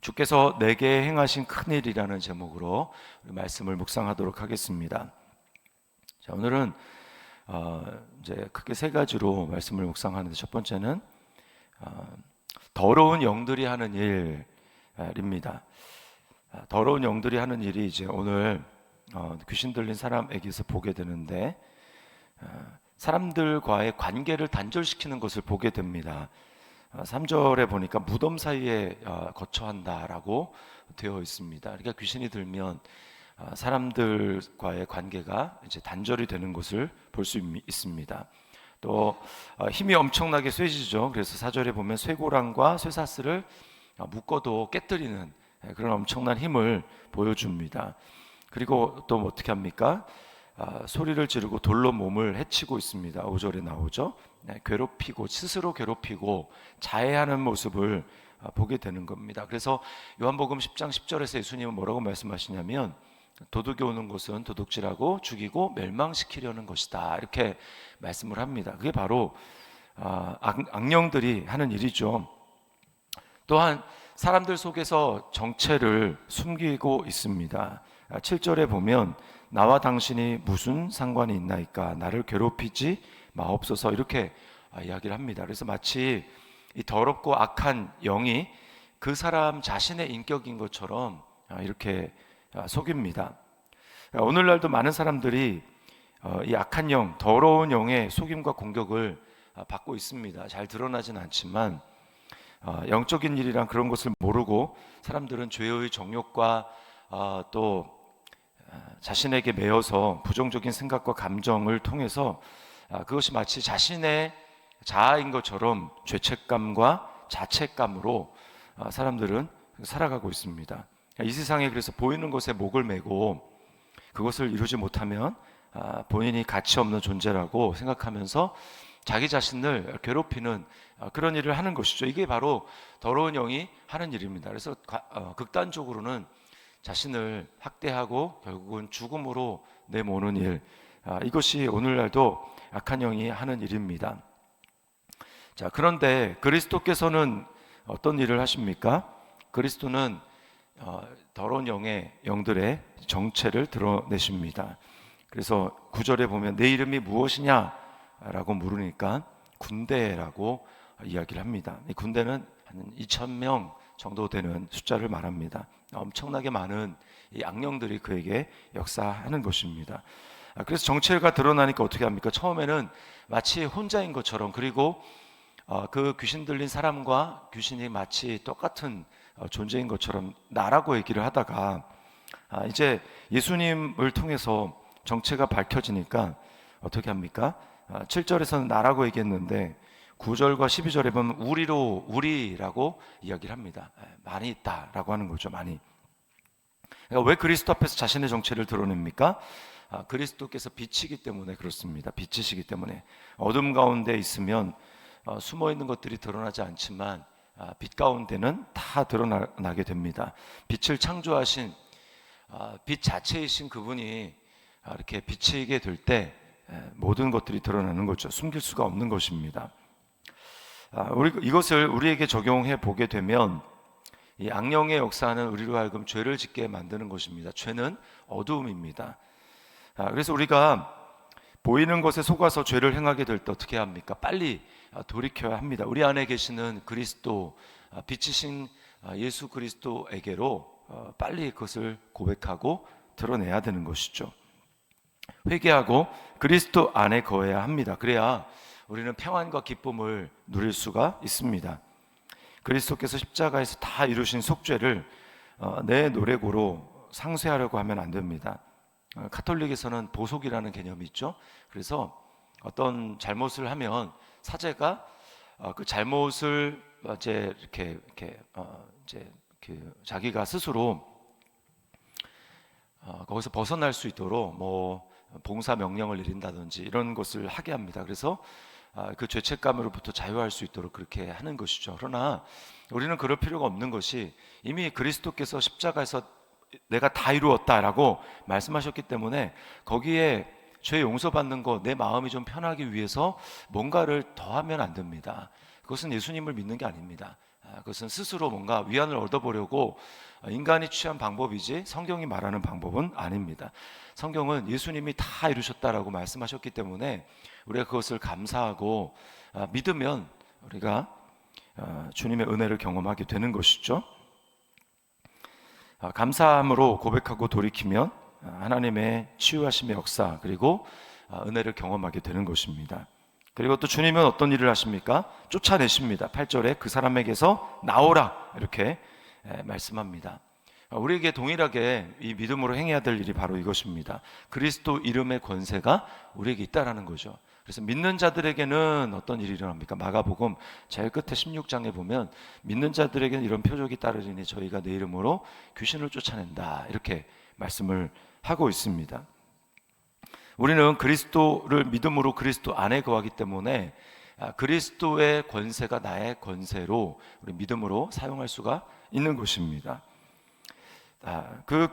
주께서 내게 행하신 큰 일이라는 제목으로 우리 말씀을 묵상하도록 하겠습니다. 자, 오늘은 이제 크게 세 가지로 말씀을 묵상하는데, 첫 번째는 더러운 영들이 하는 일입니다. 더러운 영들이 하는 일이 이제 오늘 귀신 들린 사람에게서 보게 되는데, 사람들과의 관계를 단절시키는 것을 보게 됩니다. 3절에 보니까 무덤 사이에 거처한다라고 되어 있습니다. 그러니까 귀신이 들면 사람들과의 관계가 이제 단절이 되는 것을 볼 수 있습니다. 또 힘이 엄청나게 쇠지죠. 그래서 4절에 보면 쇠고랑과 쇠사슬을 묶어도 깨뜨리는 그런 엄청난 힘을 보여줍니다. 그리고 또 어떻게 합니까? 소리를 지르고 돌로 몸을 해치고 있습니다. 5절에 나오죠. 괴롭히고, 스스로 괴롭히고 자해하는 모습을 보게 되는 겁니다. 그래서 요한복음 10장 10절에서 예수님은 뭐라고 말씀하시냐면, 도둑이 오는 곳은 도둑질하고 죽이고 멸망시키려는 것이다, 이렇게 말씀을 합니다. 그게 바로 악령들이 하는 일이죠. 또한 사람들 속에서 정체를 숨기고 있습니다. 7절에 보면 나와 당신이 무슨 상관이 있나이까, 나를 괴롭히지 마옵소서, 이렇게 이야기를 합니다. 그래서 마치 이 더럽고 악한 영이 그 사람 자신의 인격인 것처럼 이렇게 속입니다. 오늘날도 많은 사람들이 이 악한 영, 더러운 영의 속임과 공격을 받고 있습니다. 잘 드러나진 않지만 영적인 일이란 그런 것을 모르고 사람들은 죄의 정욕과 또 자신에게 매여서 부정적인 생각과 감정을 통해서 그것이 마치 자신의 자아인 것처럼 죄책감과 자책감으로 사람들은 살아가고 있습니다. 이 세상에 그래서 보이는 것에 목을 매고 그것을 이루지 못하면 본인이 가치 없는 존재라고 생각하면서 자기 자신을 괴롭히는 그런 일을 하는 것이죠. 이게 바로 더러운 영이 하는 일입니다. 그래서 극단적으로는 자신을 학대하고 결국은 죽음으로 내모는 일, 이것이 오늘날도 악한 영이 하는 일입니다. 자, 그런데 그리스도께서는 어떤 일을 하십니까? 그리스도는 더러운 영들의 정체를 드러내십니다. 그래서 9절에 보면 내 이름이 무엇이냐 라고 물으니까 군대라고 이야기를 합니다. 이 군대는 한 2,000명 정도 되는 숫자를 말합니다. 엄청나게 많은 이 악령들이 그에게 역사하는 것입니다. 그래서 정체가 드러나니까 어떻게 합니까? 처음에는 마치 혼자인 것처럼, 그리고 그 귀신 들린 사람과 귀신이 마치 똑같은 존재인 것처럼 나라고 얘기를 하다가 이제 예수님을 통해서 정체가 밝혀지니까 어떻게 합니까? 7절에서는 나라고 얘기했는데 9절과 12절에 보면 우리라고 이야기를 합니다. 많이 있다라고 하는 거죠. 많이. 그러니까 왜 그리스도 앞에서 자신의 정체를 드러냅니까? 그리스도께서 빛이기 때문에 그렇습니다. 빛이시기 때문에. 어둠 가운데 있으면 숨어 있는 것들이 드러나지 않지만 빛 가운데는 다 드러나게 됩니다. 빛을 창조하신 빛 자체이신 그분이 이렇게 비치게 될 때 모든 것들이 드러나는 거죠. 숨길 수가 없는 것입니다. 이것을 우리에게 적용해 보게 되면 이 악령의 역사는 우리로 하여금 죄를 짓게 만드는 것입니다. 죄는 어두움입니다. 그래서 우리가 보이는 것에 속아서 죄를 행하게 될 때 어떻게 합니까? 빨리 돌이켜야 합니다. 우리 안에 계시는 그리스도, 빛이신 예수 그리스도에게로 빨리 그것을 고백하고 드러내야 되는 것이죠. 회개하고 그리스도 안에 거해야 합니다. 그래야 우리는 평안과 기쁨을 누릴 수가 있습니다. 그리스도께서 십자가에서 다 이루신 속죄를 내 노력으로 상쇄하려고 하면 안 됩니다. 가톨릭에서는 보속이라는 개념이 있죠. 그래서 어떤 잘못을 하면 사제가 그 잘못을 이제 이렇게 자기가 스스로 거기서 벗어날 수 있도록 뭐 봉사 명령을 내린다든지 이런 것을 하게 합니다. 그래서 그 죄책감으로부터 자유할 수 있도록 그렇게 하는 것이죠. 그러나 우리는 그럴 필요가 없는 것이 이미 그리스도께서 십자가에서 내가 다 이루었다라고 말씀하셨기 때문에 거기에 죄 용서받는 것, 내 마음이 좀 편하기 위해서 뭔가를 더 하면 안 됩니다. 그것은 예수님을 믿는 게 아닙니다. 그것은 스스로 뭔가 위안을 얻어보려고 인간이 취한 방법이지 성경이 말하는 방법은 아닙니다. 성경은 예수님이 다 이루셨다라고 말씀하셨기 때문에 우리가 그것을 감사하고 믿으면 우리가 주님의 은혜를 경험하게 되는 것이죠. 감사함으로 고백하고 돌이키면 하나님의 치유하심의 역사 그리고 은혜를 경험하게 되는 것입니다. 그리고 또 주님은 어떤 일을 하십니까? 쫓아내십니다. 8절에 그 사람에게서 나오라 이렇게 말씀합니다. 우리에게 동일하게 이 믿음으로 행해야 될 일이 바로 이것입니다. 그리스도 이름의 권세가 우리에게 있다라는 거죠. 그래서 믿는 자들에게는 어떤 일이 일어납니까? 마가복음 제일 끝에 16장에 보면 믿는 자들에게는 이런 표적이 따르리니 저희가 내 이름으로 귀신을 쫓아낸다 이렇게 말씀을 하고 있습니다. 우리는 그리스도를 믿음으로 그리스도 안에 거하기 때문에 그리스도의 권세가 나의 권세로 우리 믿음으로 사용할 수가 있는 것입니다. 그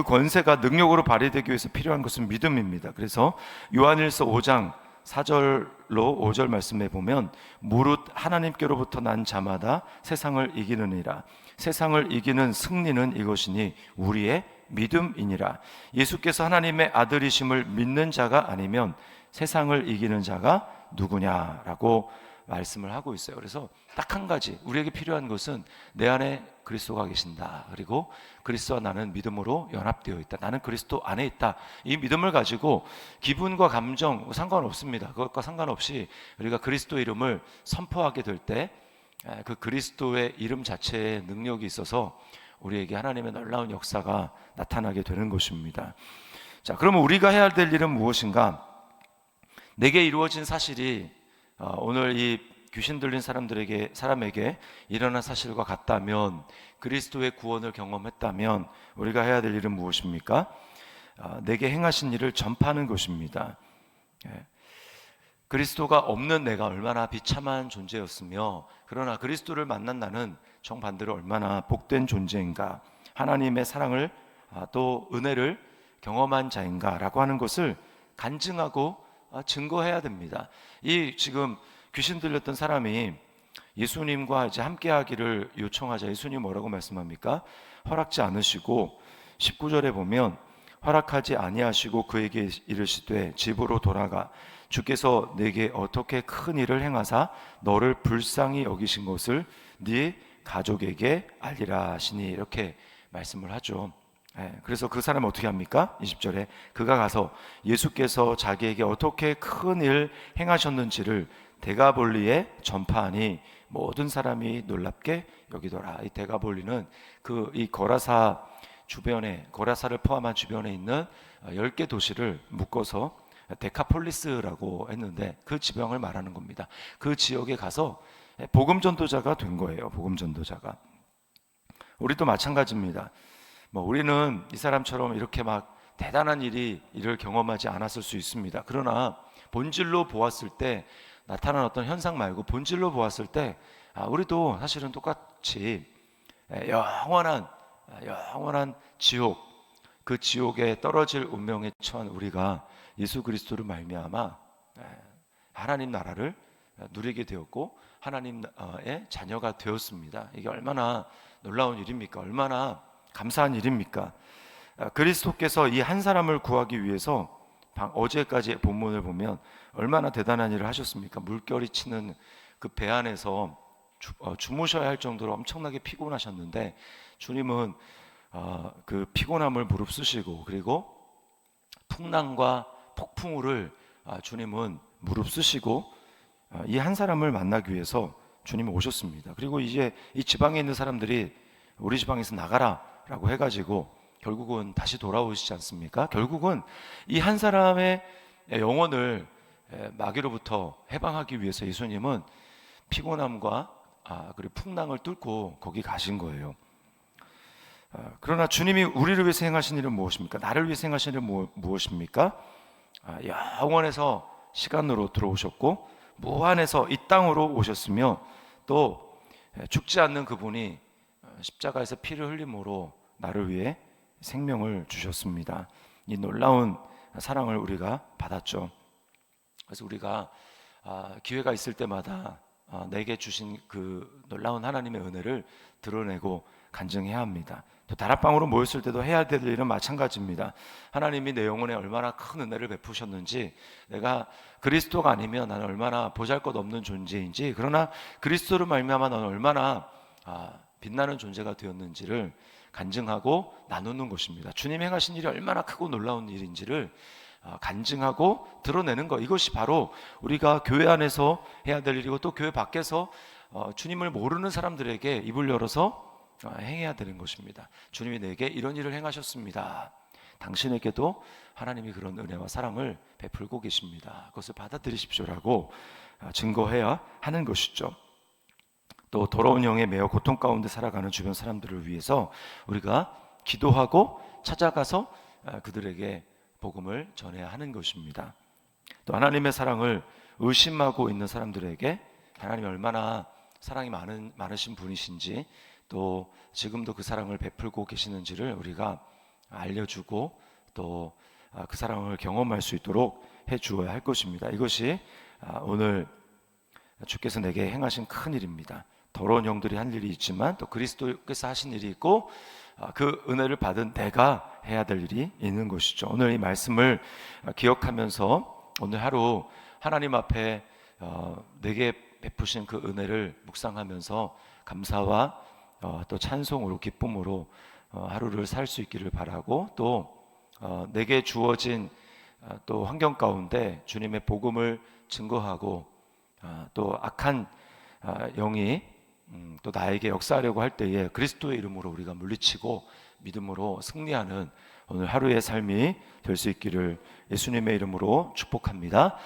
권세가 능력으로 발휘되기 위해서 필요한 것은 믿음입니다. 그래서 요한일서 5장 4절로 5절 말씀에 보면 무릇 하나님께로부터 난 자마다 세상을 이기느니라. 세상을 이기는 승리는 이것이니 우리의 믿음이니라. 예수께서 하나님의 아들이심을 믿는 자가 아니면 세상을 이기는 자가 누구냐라고 말씀을 하고 있어요. 그래서 딱 한 가지 우리에게 필요한 것은 내 안에 그리스도가 계신다. 그리고 그리스도와 나는 믿음으로 연합되어 있다. 나는 그리스도 안에 있다. 이 믿음을 가지고 기분과 감정 상관없습니다. 그것과 상관없이 우리가 그리스도 이름을 선포하게 될 때 그 그리스도의 이름 자체에 능력이 있어서 우리에게 하나님의 놀라운 역사가 나타나게 되는 것입니다. 자, 그러면 우리가 해야 될 일은 무엇인가? 내게 이루어진 사실이 오늘 이 귀신 들린 사람에게 일어난 사실과 같다면, 그리스도의 구원을 경험했다면 우리가 해야 될 일은 무엇입니까? 내게 행하신 일을 전파하는 것입니다. 그리스도가 없는 내가 얼마나 비참한 존재였으며, 그러나 그리스도를 만난 나는 정반대로 얼마나 복된 존재인가, 하나님의 사랑을 또 은혜를 경험한 자인가라고 하는 것을 간증하고 증거해야 됩니다. 이 지금 귀신 들렸던 사람이 예수님과 이제 함께하기를 요청하자 예수님 뭐라고 말씀합니까? 허락지 않으시고 19절에 보면 허락하지 아니하시고 그에게 이르시되 집으로 돌아가 주께서 내게 어떻게 큰 일을 행하사 너를 불쌍히 여기신 것을 네 가족에게 알리라 하시니, 이렇게 말씀을 하죠. 그래서 그 사람은 어떻게 합니까? 20절에 그가 가서 예수께서 자기에게 어떻게 큰 일 행하셨는지를 데가볼리에 전파하니 모든 사람이 놀랍게 여기더라. 이 데가볼리는 이 거라사 주변에, 거라사를 포함한 주변에 있는 10개 도시를 묶어서 데카폴리스라고 했는데 그 지방을 말하는 겁니다. 그 지역에 가서 복음 전도자가 된 거예요. 복음 전도자가. 우리도 마찬가지입니다. 우리는 이 사람처럼 이렇게 막 대단한 일을 경험하지 않았을 수 있습니다. 그러나 본질로 보았을 때, 나타난 어떤 현상 말고 본질로 보았을 때 우리도 사실은 똑같이 영원한 지옥, 그 지옥에 떨어질 운명에 처한 우리가 예수 그리스도를 말미암아 하나님 나라를 누리게 되었고 하나님의 자녀가 되었습니다. 이게 얼마나 놀라운 일입니까? 얼마나 감사한 일입니까? 그리스도께서 이 한 사람을 구하기 위해서 어제까지 본문을 보면 얼마나 대단한 일을 하셨습니까? 물결이 치는 그 배 안에서 주무셔야 할 정도로 엄청나게 피곤하셨는데 주님은 그 피곤함을 무릅쓰시고, 그리고 풍랑과 폭풍우를 주님은 무릅쓰시고 이 한 사람을 만나기 위해서 주님은 오셨습니다. 그리고 이제 이 지방에 있는 사람들이 우리 지방에서 나가라 라고 해가지고 결국은 다시 돌아오시지 않습니까? 결국은 이 한 사람의 영혼을 마귀로부터 해방하기 위해서 예수님은 피곤함과 그리고 풍랑을 뚫고 거기 가신 거예요. 그러나 주님이 우리를 위해서 행하신 일은 무엇입니까? 나를 위해서 행하신 일은 무엇입니까? 영원에서 시간으로 들어오셨고 무한에서 이 땅으로 오셨으며, 또 죽지 않는 그분이 십자가에서 피를 흘림으로 나를 위해 생명을 주셨습니다. 이 놀라운 사랑을 우리가 받았죠. 그래서 우리가 기회가 있을 때마다 내게 주신 그 놀라운 하나님의 은혜를 드러내고 간증해야 합니다. 또 다락방으로 모였을 때도 해야 될 일은 마찬가지입니다. 하나님이 내 영혼에 얼마나 큰 은혜를 베푸셨는지, 내가 그리스도가 아니면 나는 얼마나 보잘것없는 존재인지, 그러나 그리스도로 말미암아 나는 얼마나 빛나는 존재가 되었는지를 간증하고 나누는 것입니다. 주님 행하신 일이 얼마나 크고 놀라운 일인지를 간증하고 드러내는 것, 이것이 바로 우리가 교회 안에서 해야 될 일이고, 또 교회 밖에서 주님을 모르는 사람들에게 입을 열어서 행해야 되는 것입니다. 주님이 내게 이런 일을 행하셨습니다. 당신에게도 하나님이 그런 은혜와 사랑을 베풀고 계십니다. 그것을 받아들이십시오라고 증거해야 하는 것이죠. 또 더러운 영에 매여 고통 가운데 살아가는 주변 사람들을 위해서 우리가 기도하고 찾아가서 그들에게 복음을 전해야 하는 것입니다. 또 하나님의 사랑을 의심하고 있는 사람들에게 하나님이 얼마나 사랑이 많으신 분이신지, 또 지금도 그 사랑을 베풀고 계시는지를 우리가 알려주고 또 그 사랑을 경험할 수 있도록 해주어야 할 것입니다. 이것이 오늘 주께서 내게 행하신 큰 일입니다. 더러운 영들이 한 일이 있지만 또 그리스도께서 하신 일이 있고, 그 은혜를 받은 내가 해야 될 일이 있는 것이죠. 오늘 이 말씀을 기억하면서 오늘 하루 하나님 앞에 내게 베푸신 그 은혜를 묵상하면서 감사와 또 찬송으로, 기쁨으로 하루를 살 수 있기를 바라고, 또 내게 주어진 또 환경 가운데 주님의 복음을 증거하고, 또 악한 영이 또 나에게 역사하려고 할 때에 그리스도의 이름으로 우리가 물리치고 믿음으로 승리하는 오늘 하루의 삶이 될 수 있기를 예수님의 이름으로 축복합니다.